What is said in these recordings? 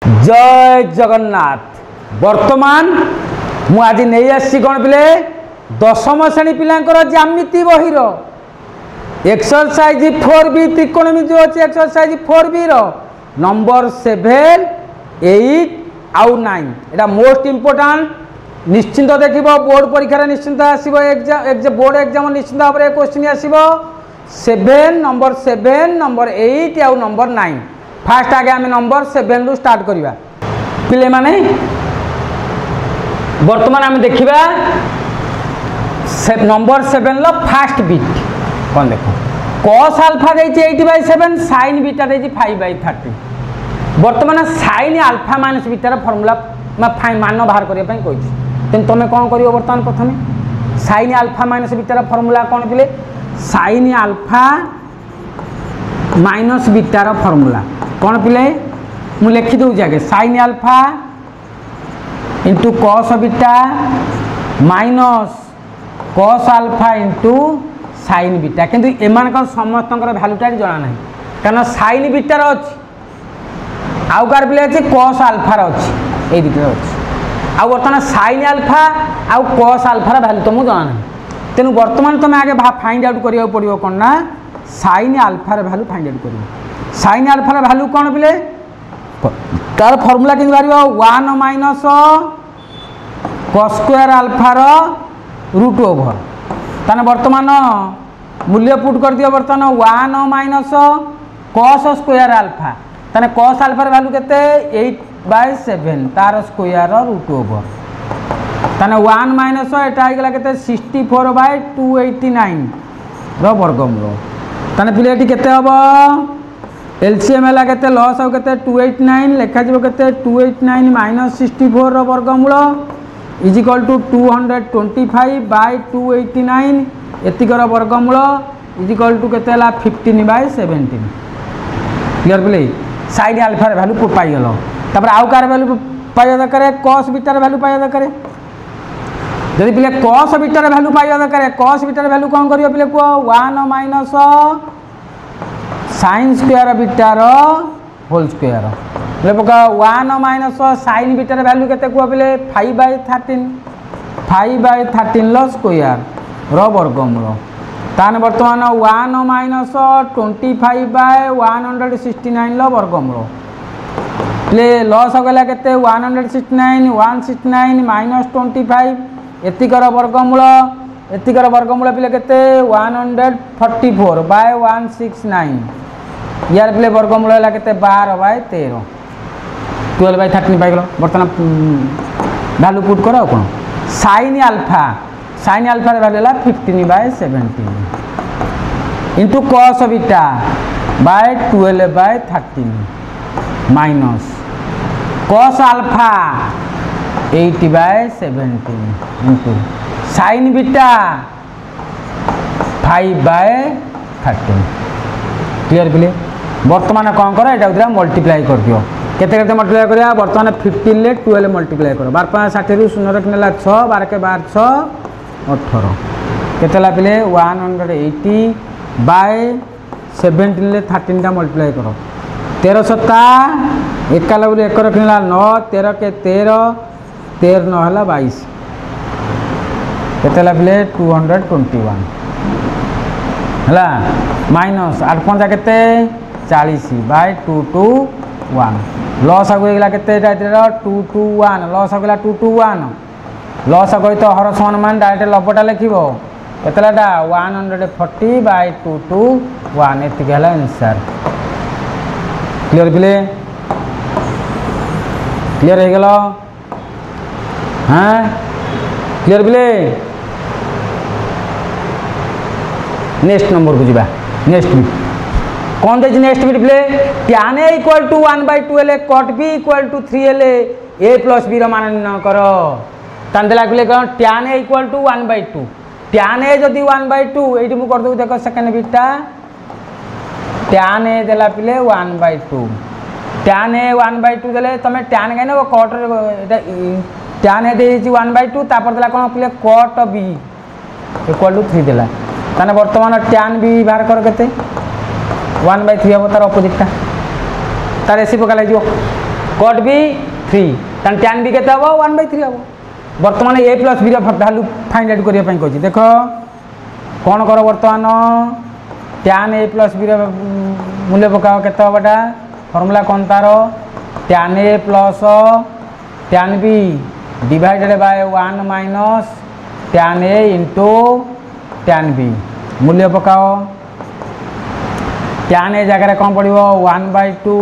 जय जगन्नाथ। वर्तमान मु आज नहीं आसी कौन पिले दशम श्रेणी पिलांकर ज्यामिति बहिर एक्सरसाइज 4B त्रिकोणमी जो अच्छे एक्सरसाइज 4B नंबर 7, 8 आउ 9 एटा मोस्ट इम्पोर्टाट निश्चिंत देखिबो बोर्ड परीक्षा निश्चिंत आसीबो एग्जाम बोर्ड एग्जाम निश्चिंत भाव में क्वेश्चन आसीबो 7 नंबर 8 आउ नंबर 9। फास्ट आगे आम नंबर 7 रु स्टार्ट करवा पिले माने वर्तमान आम देखा नंबर 7 लो फास्ट बिट कौन देख कॉस आल्फा देती 8/7 साइन बीटा देती 5/30 वर्तमान साइन आल्फा माइनस बीटार फर्मुला मान बाहर करने तेणु तुम कौन कर बर्तमान प्रथम साइन आल्फा माइनस बीटार फर्मुला कौन पिले साइन आल्फा माइनस बीटार फर्मुला कौन पिले मु लिखि दूँ आगे sign alpha into cos beta minus cos alpha into sine beta किंतु एमान समस्त भैल्यूटा जना ना कारण साइन बीटार अच्छी आउ कार पिले अच्छे कॉस आल्फार अच्छी ये दुटा अच्छी आउ बर्तमान साइन आल्फा आउ कॉस आल्फार भैल्यू तुमको जना ना तेणु बर्तमान तुम आगे फाइंड आउट करा पड़ो कौन ना साइन आल्फार भैल्यू फाइंड आउट कर साइन आल्फार भैल्यू कौन पिले तार फर्मुला कि बाहर 1 माइनस कॉस स्क्वायर आल्फार रूट ओवर ताने वर्तमान मूल्य पुट कर दियो बर्तमान 1 माइनस कॉस स्क्वायर आल्फा ताने कॉस आल्फार भैल्यू केते 8/7 तार स्क्वायर रूट ओवर ताने 1 माइनस एटा गला केते 64/289 रो वर्गमूल ताने पिले एटी केते हबो एलसीएम है केते लॉस हो केते 289 लेखा जीवो केते 289 माइनस 64 रो वर्गमूल इज इक्वल टू 225/289 एतिकर वर्गमूल इज इक्वल टू केते हला 15/17 क्लियर पिले साइन आल्फा वैल्यू पाई गलो तापर आउ कार वैल्यू पाइबा दरकार कॉस बीटार वैल्यू पाइबा दरकार जदि पिले कॉस बीटार वैल्यू पाइबा दरकार कॉस बीटार वैल्यू कौन करियो पिले को 1 माइनस साइन स्क्वायर बीटार होल स्क्वायर बोले पका 1 माइनस साइन बीटार वैल्यू केते को पिले 5/13 लो स्क्वायर रो वर्गमूल ताने वर्तमान 1 माइनस 25/169 लो वर्गमूल प्ले लॉस हो गला केते 169 माइनस 25 एतिकर वर्गमूल पिले केते 144/169 यार पिले वर्गमूल है केते 12/13 12/13 पाई गलो बर्तमान वैल्यू पुट करो कौन साइन आल्फा वैल्यू है 15/17 into cos beta by 12/13 minus cos alpha 8/17 into sine beta 5/13 clear पिले वर्तमान कौन कर यहाँ मल्टीप्लाई कर दियो केते मल्टीप्लाई करा बर्तमान 15 ले 12 मल्टीप्लाई कर 12/60 रु 0 रखने 6 12 के 12 6 18 केते पिले 180/17 ले 13 टा मल्टीप्लाई करो 13 7 1 1 रखने 9 13 के 13 13 9 है 22 केते पिले 221 है माइनस 8 5 केते 40/221 लॉस आगला के 221 लॉस आगला 221 लॉस आग तो हर समान मान डायरेक्ट लबटा लिखो केतलाटा 140/221 एतिक है आंसर क्लियर पिले क्लियर हो गल हाँ क्लियर पिले नेक्स्ट नंबर को जीवा नेक्स्ट बिट कौन दे नेक्स्ट बिट प्ले tan a equal to 1/2l cot b equal to 3l a plus b मान निर्णय कर तान देला प्ले कौन tan a equal to 1/2 tan a जदि 1/2 एठी मु कर दउ देखो सेकंड बिटटा tan a देला प्ले 1/2 tan a 1/2 देले तमे tan गाय न cot एटा tan a दे 1/2 तापर देला कौन प्ले cot b इक्वल टू 3 देला ताने वर्तमान tan b बाहर कर केते 1/3 हम तार अपोजिटा तार एसी पका लगे कट बी 3 तान tan बी केते हबो 1/3 हबो वर्तमान a प्लस b रो वैल्यू फाइंड आउट करिया पई कहछि देखो कोन करो वर्तमान tan a प्लस b रो मूल्य पकाओ केते हबटा फार्मूला कोन तारो tan a plus tan b divided by 1 minus tan a into tan b मूल्य पकाओ tan a जगह कौन पड़ो 1/2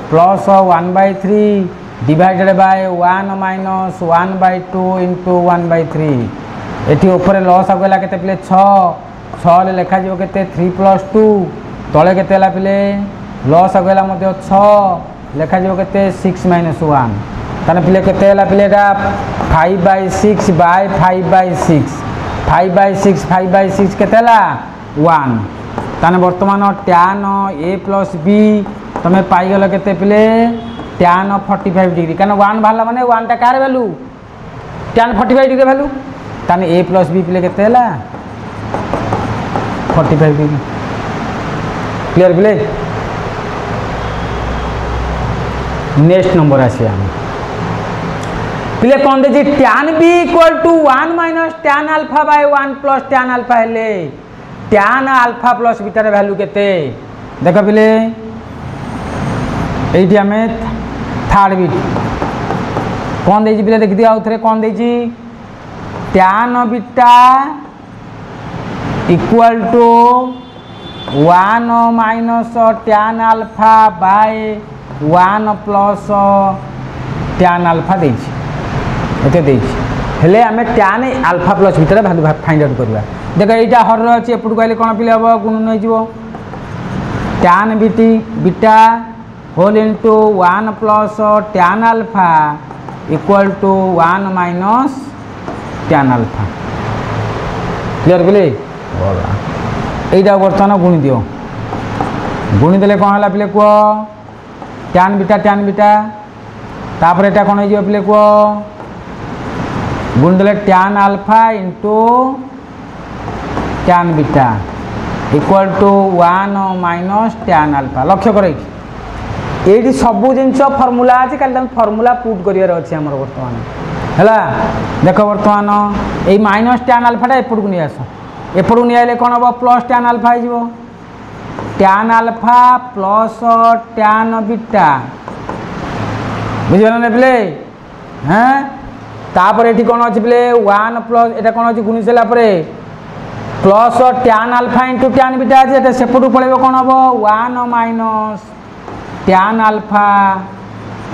plus 1/3 divided by 1 minus 1/2 into 1/3 eighty ऊपर लॉस आगला केते पिले 6 लेखा जीव केते 3 + 2 तले केते ला पिले लॉस आगला मध्य 6 लेखा जीव केते 6 - 1 ताने पिले केते ला पिलेटा 5/6 बाय 5/6 5/6 केते ला 1 ताने वर्तमान tan a प्लस b तमे पाई गल केते पिले tan 45 डिग्री कारण 1 भाला माने 1 टा car value tan 45 degree value ताने a प्लस b पिले केते ला 45 डिग्री क्लियर पिले नेक्स्ट नंबर आसी हम पिले कोन दे tan b = 1 - tan alpha by 1 + tan alpha हेले tan अल्फा प्लस बीटा रे वैल्यू केते देखो पिले एठी हमें थर्ड बिट कौन देजी पिले देख दिया उथरे कौन देजी tan beta equal to 1 minus tan alpha by 1 plus tan alpha देजी एते देजी हेले हमें tan अल्फा प्लस बीटा रे वैल्यू फाइंड आउट करबा देखो एटा हर अछि एपटु कहले कोन पिले हबो गुण नै जीवो tan beta whole into 1 plus tan alpha equal to 1 minus tan alpha clear पिले बोला एटा वर्तमान गुणी दियो गुणी देले कोन हला पिले को tan बीटा तापर एटा कोन हो जिवो पिले को गुण देले tan alpha into tan beta equal to 1 minus tan alpha लक्ष्य करे एठी सबु जिंस फार्मूला अछि काल तम फार्मूला पुट करियर अछि हमर वर्तमान हला देखो वर्तमान ए माइनस tan अल्फा टा एपड़ को नि आसो एपड़ नि आइले कोन हो प्लस tan अल्फा हो जिवो tan alpha plus tan beta बुझियन ने प्ले हैं तापर एठी कोन अछि प्ले 1 प्लस एटा कोन अछि गुणी सेला परे plus tan alpha into tan beta जे सेपटू पळेबो कोन हबो 1 minus tan alpha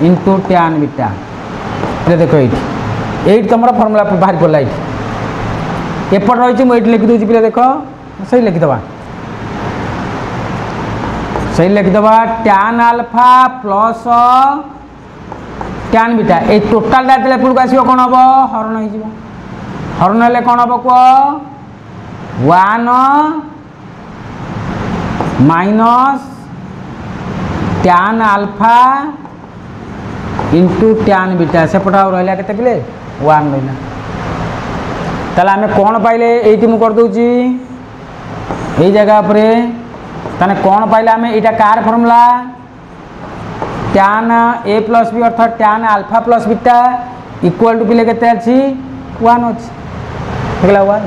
into tan beta ये देखो एठी तमरा फार्मूला बाहर पड़ला एठी एपट रहिछि म एठी लिखि दोछि पिले देखो सही लिखि दबा tan alpha plus tan beta A total दा तले पुरको आसीबो कोन हबो हरण होई जिवो हरण हेले कोन हबो को 1 minus tan alpha into tan beta से पटा रहला केते पिले 1 रहला तले हमें कोन पाइले एठी मु कर दोची एई जगह परे तने कोन पाइले हमें एटा कार formula tan a plus b अर्थात tan alpha plus beta equal to पिले केते अछि 1 अछि हेला 1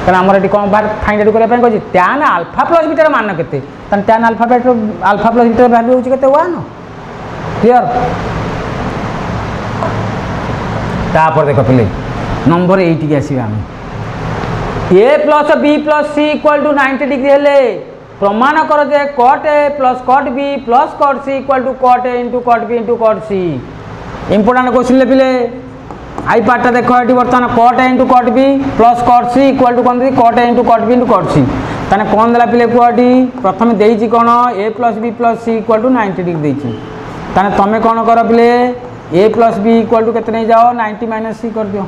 कारण हमर एटी कोन बार फाइंड आउट करे पय कहछि tan अल्फा प्लस बीटा र मान केते तन tan अल्फा प्लस बीटा र वैल्यू होछि केते 1 क्लियर तापर देखो पिले नंबर 8 के आसी हम a plus b plus c equal to 90 degree हेले प्रमाण कर जे cot a plus cot b plus cot c equal to cot a into cot b into cot c important question ले पिले आई पार्टा देखो एटी वर्तमान cot a into cot b plus cot c equal to कोन cot a into cot b into cot c ताने कोन देला पिले कोडी प्रथम देइछि कोन a plus b plus c equal to 90 degree देइछि ताने तमे कोन करो पिले a plus b equal to केते नै जाओ 90 माइनस c कर दियो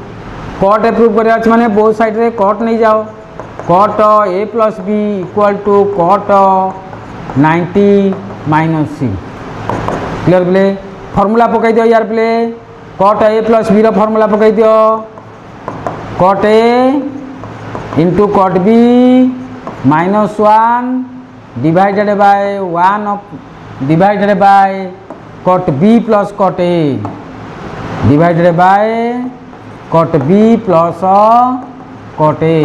cot a प्रूव करे अछि माने बोथ साइड रे cot नै जाओ cot a plus b equal to cot 90 minus c clear पिले फार्मूला पकाई दियो यार पिले cot a प्लस b रो फार्मूला पकाई दियो cot a into cot b minus 1 divided by 1 divided by cot B plus cot A divided by cot B plus cot A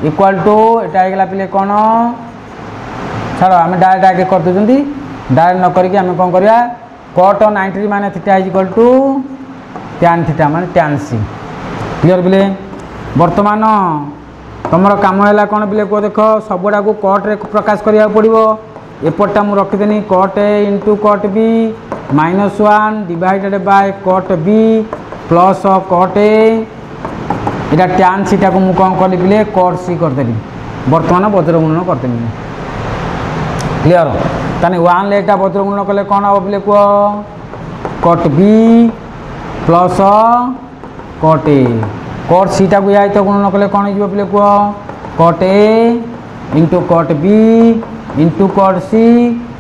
equal to एटा आइगला पिले कौन छाड़ आम डायरेक्ट आगे कर दूसरी डायरेक्ट न करके आम कौन करवा कट 90 डिग्री माने theta is equal to tan theta माने टैन सी क्लियर बिले वर्तमान तुम कम है कौन बिले कह देख सबुड़ा को कट रे प्रकाश करा पड़ो एपटा मुझे रखिदेनी cot A into cot B -1 divided by cot B plus cot A यहाँ टैन सीटा को मुझे कौन कली बिले कट सी करदेली बर्तमान वज्र गुणन करदेली क्लियर ताने 1 ले वज्र गुणन कले कौन हम बोले कह cot B plus cot A cot theta को या गुणन कले कौन हो बोले कह cot A into cot B into cot C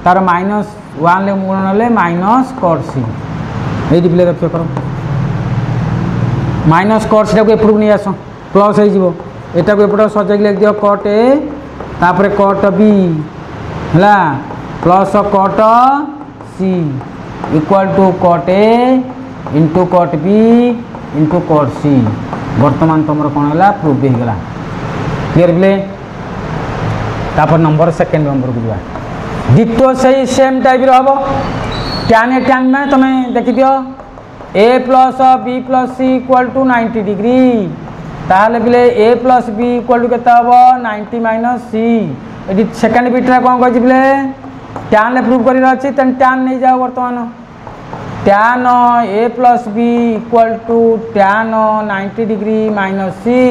तार -1 ले गुणन ले माइनस कट सी ये पिले रक्ष कर माइनस कट सीटा को एपट को नहीं आस प्लस हो एटा को एपट सजाई लिख दियो कट ए तापर कट बी है plus cot C equal to cot A into cot B into cot C वर्तमान तुम कौन है प्रूफ हो गला क्लियर बिले तापर नंबर सेकेंड नंबर को जा द्वितीय से सेम टाइप हम टैन ए टैन में तुम देखी दियो A plus B plus C equal to 90 degree ताहले बिले A plus B equal to केता हबो 90 माइनस सी ये सेकेंड बिट्रा कौन कही बोले टैन ले प्रूफ कर टैन नहीं जाओ वर्तमान tan A plus B equal to tan 90 degree minus C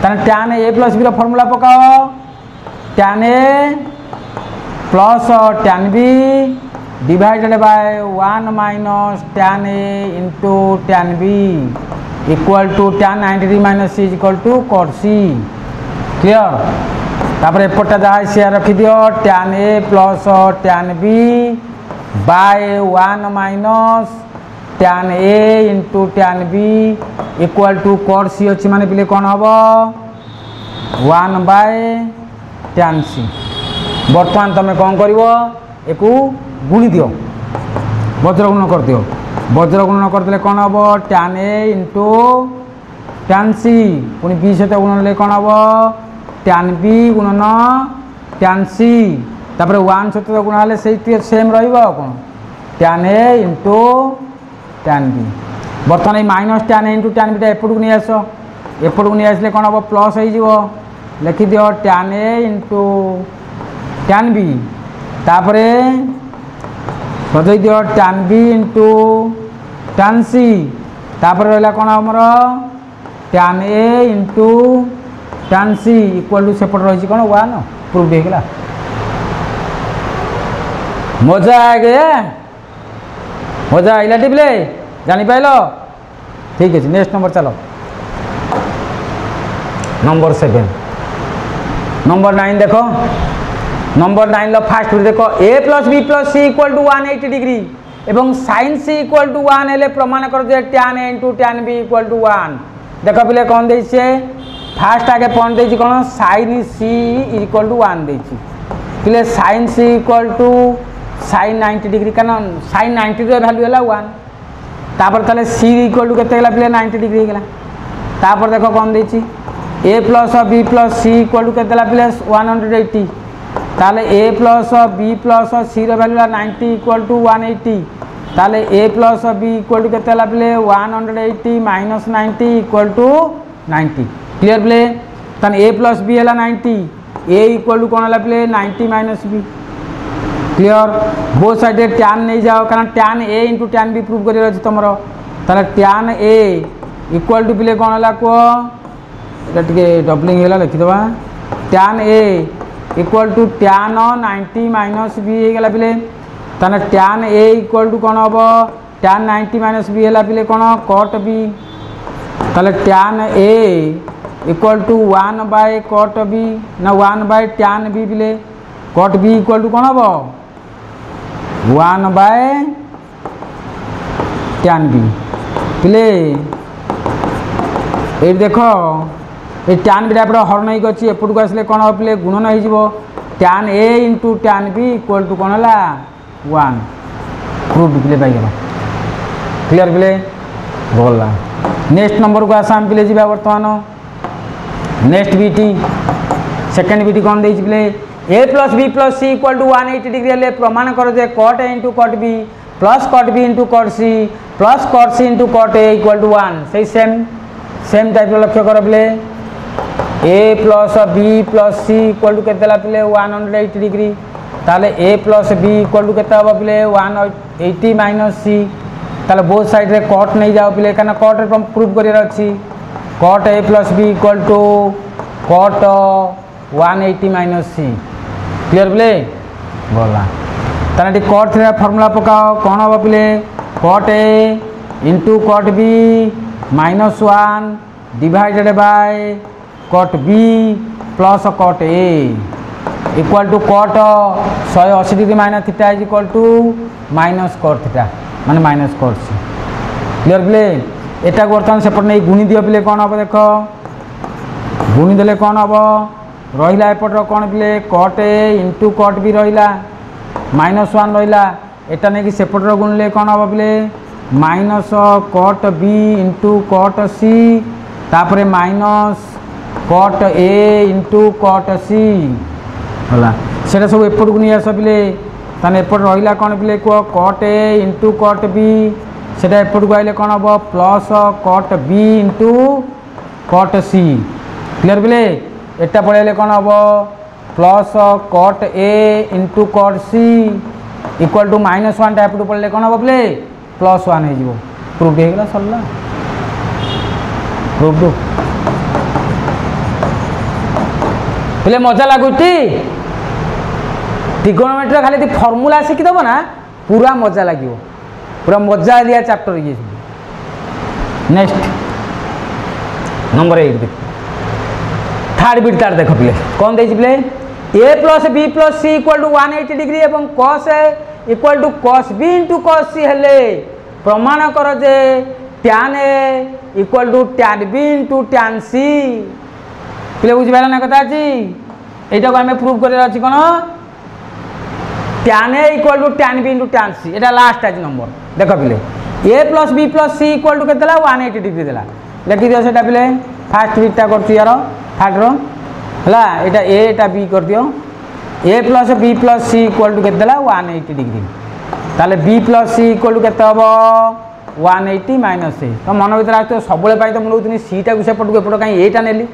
tan A plus B formula पकाओ tan A plus tan B divided by 1 minus tan A into tan B equal to tan 90 degree minus C equal to cot C clear तापर एपटा जहाँ से रखी दियो tan A plus tan B by 1 minus tan A into tan B equal to cot सी अच्छी माने पिले कौन हम 1 बाय टैन सी बर्तमान तुम कौन कर गुणी दियो वज्र गुणन कर दियो वज्र गुणन करदे कौन हम टैन ए इंटू टैन सी पुणी बी सहित गुणन ले कौन हम टैन बी गुणन टैन सी तापर 1 सहित गुणा से same run tan A into tan B बर्तमान ये minus tan A into tan beta एपट को नहीं आस एपट को नहीं आसले कौन हम प्लस हो लिखि दियो tan A into tan B तापर सजाई दियो tan B into tan C तापर रहा कौन आमर tan A into tan C equal to सेपट रही कौन 1 प्रूफ हो गला मजा आ गया मजा आइला टिपले जानी पाइल ठीक है नेक्स्ट नंबर चलो नंबर 7 नंबर 9 देखो नंबर 9 फास्ट देखो A plus B plus C equal to 180 degree एवं साइन सी इक्वल टू 1 हेले प्रमाण कर जे tan A into tan B equal to 1 देखो पिले कौन देछे फास्ट आगे पॉइंट देछि कौन साइन सी इक्वल टू 1 देछि पिले sine C equal to sine 90 degree कारण साइन 90 रो वैल्यू है 1 तापर तले सी इक्वल टू केते गेला पिले 90 डिग्री गेला तापर देखो कौन देछि A plus B plus C equal to केते गेला पिले 180 ताले A plus B plus C रो वैल्यू 90 इक्वल टू 180 ताले A plus B equal to केते ला पिले 180 माइनस 90 इक्वल टू 90 क्लियर पिले तन ए प्लस बी है 90 ए इक्वल टू कौन है पिले 90 minus B clear both side tan नहीं जाओ कारण tan A into tan B proof कर तुम ताले टैन ए इक्वल टू पिले कौन है कह टे डबलिंग है लिखिदे tan A equal to tan 90 minus B होगा पिले ताने टैन ए इक्वल टू कौन हम टैन 90 माइनस बी है पिले कौन कट बी ताले tan A equal to 1 by cot B ना 1 बाय टैन बी पिले कट बी इक्वल टू कौन हम 1 बाय टैन बी पिले ये देख ये टैन बीटा एपटे हरण हो अच्छी एपट को आसले कौन हम पिले गुणन हो tan A into tan B equal to कौन है 1 प्रूफ पिले पाइगल क्लियर पिले गला नेक्स्ट नंबर को आसाम पिले जी बर्तमान नेक्स्ट बीटी सेकेंड बीटी कौन दे पिले A plus B plus C equal to 180 degree हेल्ले प्रमाण कर जे cot A into cot B plus cot B into cot C plus cot C into cot A equal to 1 से same type लक्ष्य कर पिले A plus B plus C equal to केते पिले 180 डिग्री ताले A plus B equal to केते हबो पिले 180 माइनस सी ताले बोथ साइड रे कट नहीं जाओ पिले काना कट रे प्रूफ करियर अछि cot A plus B equal to cot 180 minus C clear पिले गला ताले कट रे फार्मूला पकाओ कौन हबो पिले cot A into cot B minus 1 divided by cot B plus cot A equal to cot 180 degree minus theta is equal to minus cot theta माने minus cot C clear पिले एटा बर्तमान सेपट नहीं गुणी दियो पिले कौन हम देख गुणी देले कौन हम रहिला एपट कौन पिले cot A into cot B रहिला माइनस 1 रहिला एटा नहीं कि सेपट गुणले कौन हम पिले minus cot B into cot C तापरे minus cot A into cot C होला सेटा सब एपट को नहीं आस पिले ताने एपट रहिला कौन पिले को cot A into cot B सेटा एपट को आइले कौन हम plus cot B into cot C clear पिले एटा पड़े कौन हम plus cot A into cot C equal to minus 1 टा एपट पड़े कौन हम पिले प्लस 1 हो प्रूफ हो सरला प्रूफ पिले मजा लगुच ट्रिगोनोमेट्री खाली फर्मूला शिखिदेव ना पूरा मजा लगे पूरा मजा दिया चैप्टर ये नेक्स्ट नंबर 8 देख थर्ड बीट तार देख पिले कौन दे पिले A plus B plus C equal to 180 degree एवं cos A equal to cos B into cos C हेले प्रमाण कर जे tan A equal to tan B into tan C पिले बुझिपारा ना कथा जी एटा को हमें प्रूफ करे अछि कोन tan A equal to tan B into tan C एटा लास्ट आज नंबर देख पिले A plus B plus C equal to केतेला 180 डिग्री देला लिखि दियो सेटा पिले फास्ट बीटा करछु यार थर्ड रो हला एटा ए एटा बी कर दियो A plus B plus C equal to केतेला 180 डिग्री ताले B plus C equal to केते हबो 180 माइनस ए तो मन भीतर आतो सबले पाई तो मुनउतनी सी टा को सेपट को एपट काई एटा नेली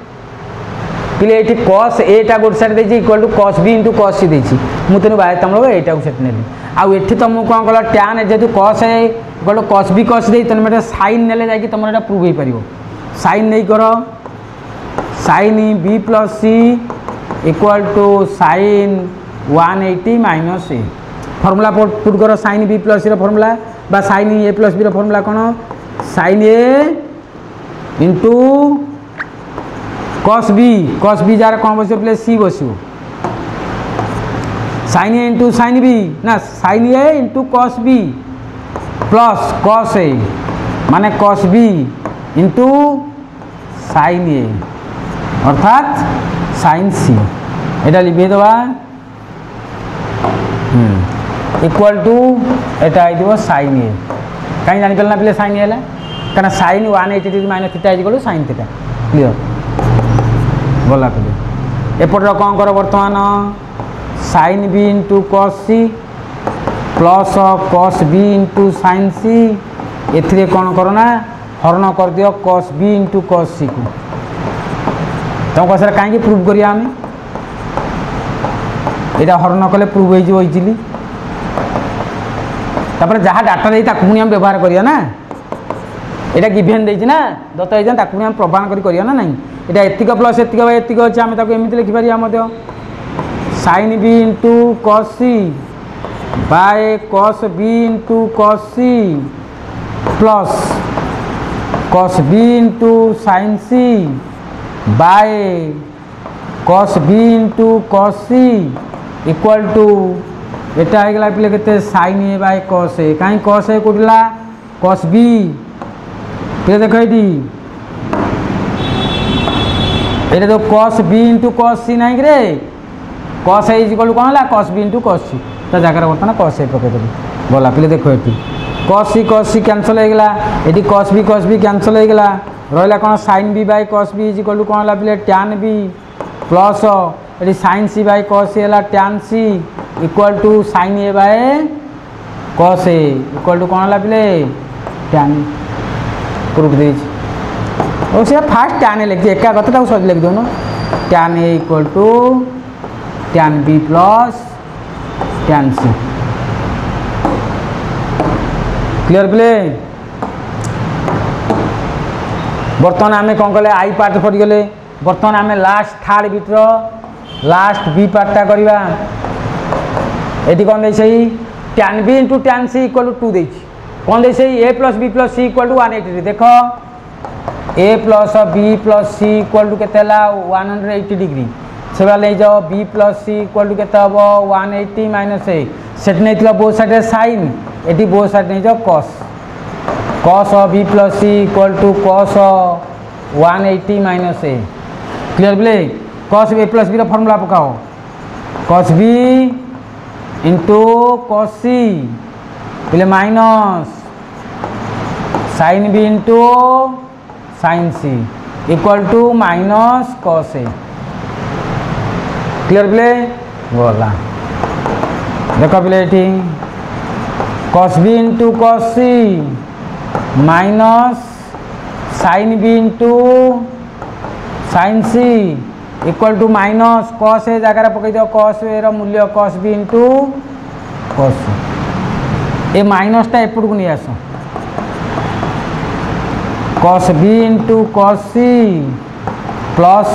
पिले एटी cos a टा गोट साइड देछि equal to cos b into cos c देछि मु तनु बाय तम लोग एटा को सेट नेली आ एठी तम कोन कला tan जेतु cos a equal to cos b cos देइ तन मेटा sin नेले जाय कि तमरा एटा प्रूव होई परिबो sin नै करो sin b plus c equal to sin 180 minus a formula put करो sin b प्लस c रो फार्मूला बा sin a प्लस b रो फार्मूला कोन sin a into cos b जार कौन बस प्ले सी बसो sin a into sin b ना sin a into cos b plus cos a माने cos b into sin a अर्थात sin c एटा लिखे दवा इक्वल टू एटा आई दिबो sin a काई जानि पेलना प्ले sin a हला कना sin 180 degree minus theta is equal to sin theta clear गला पे एपट कौन कर बर्तमान sin b into cos c plus cos b into sin c एथिरे कौन करना हरण कर दियो cos b into cos c को तुम कस कहीं प्रूव करिया हमें एटा हरण कले प्रूव हो जो इजिली तापर जहाँ डाटा दे ताकू हम व्यवहार करिया ना एटा गिवन देछि ना दत्त एजें ताकू हम प्रमाण करिया ना नहीं एटा एतिक प्लस एतिक बाय एतिक अछि हम ताकू एमिति लिखि परिया मध्य sin b into cos c by cos b into cos c plus cos b into sin c by cos b into cos c equal to एटा हो गला पिले केते sin a by cos a काई cos a कोडला cos b पे देखो eighty एटा तो cos b into cos c नहीं रे cos a is equal to कोन ला cos b into cos c ता जाकर बर्तन cos a पके देबी गला पे देख ये कस सी कैनसल हो गला ये कस बी कैनसल हो गला रहा कौन sine B by cos B is equal to कौन है टैन बी प्लस ये sine C by cos C है tan C equal to sine A by cos A equal to कौन है टैन प्रूफ दे और सी फास्ट टैन ए लिखी एका कथा सज लिख दौन tan A equal to tan B plus tan C clear प्ले बर्तमान आम कौन कले आई पार्ट पड़गले बर्तमान आम लास्ट थर्ड बिट्र लास्ट बी पार्टा करवा ये कौन दे सही tan B into tan C equal to 2 दे कौन दे सही A plus B plus C equal to 180 देख A plus B plus C equal to के 180 डिग्री से ले जाओ B plus C equal to के 180 माइनस ए सेट नहीं बोथ साइड साइन ये बोथ साइड नहीं जाओ cos cos B plus C equal to cos 180 minus A clear बोले cos A plus B formula पकाओ cos B into cos C बोले minus sine B into sine C equal to minus cos A clear बोले गला देख बोले ये cos B into cos C minus sine B into sine C equal to minus cos A जगह पकई दो कस ए मूल्य कस बी इंटू कस ए माइनसटा एपटू नहीं आस cos B into cos C plus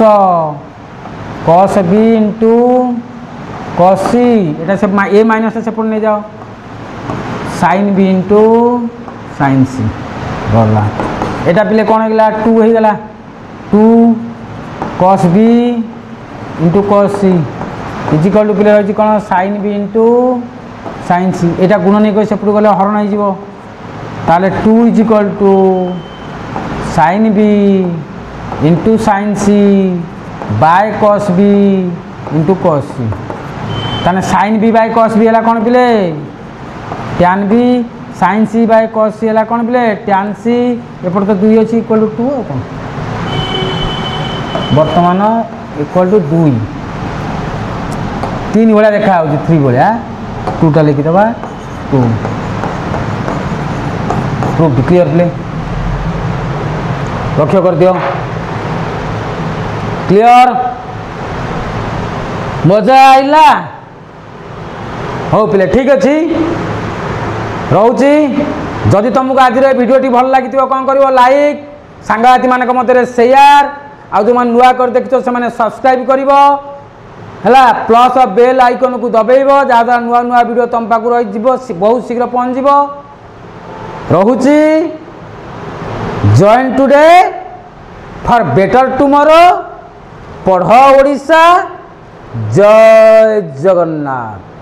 cos B into cos C एटा से ए माइनसटा सेपट नहीं जाओ sine B into sine C गला एटा पिले कौन होगा 2 हो गला 2 cos B into cos C equal to पिले हो कौन sine B into sine C एटा गुण नहीं कोई सेपट गले हरण हो ताले 2 equal to sine B into sine C by cos B into cos C ताने sine B by cos B है कौन पिले tan B sine C by cos C है कौन बोले टैन सी एपट तो 2 अच्छी इक्वल टू 2 कौन बर्तमान इक्वल टू 2 3 भाया देखा 3 भाया 2टा लिखिदे 2 प्रूफ क्लियर प्ले लक्ष्य कर दियो क्लियर मजा आइला हो पिले ठीक अच्छी रोची जदि तुमको आज भिडियोटी भल लगी कौन कर लाइक सांगाती मान मध्य शेयर आउ जो नुआ कर देख से सब्सक्राइब कर प्लस बेल आइकन को दबेब जहाँद्वारा नुआ नुआ वीडियो तुम पाक रही बहुत शीघ्र पहुँच रोची join today for better tomorrow पढ़ ओडिशा जय जगन्नाथ।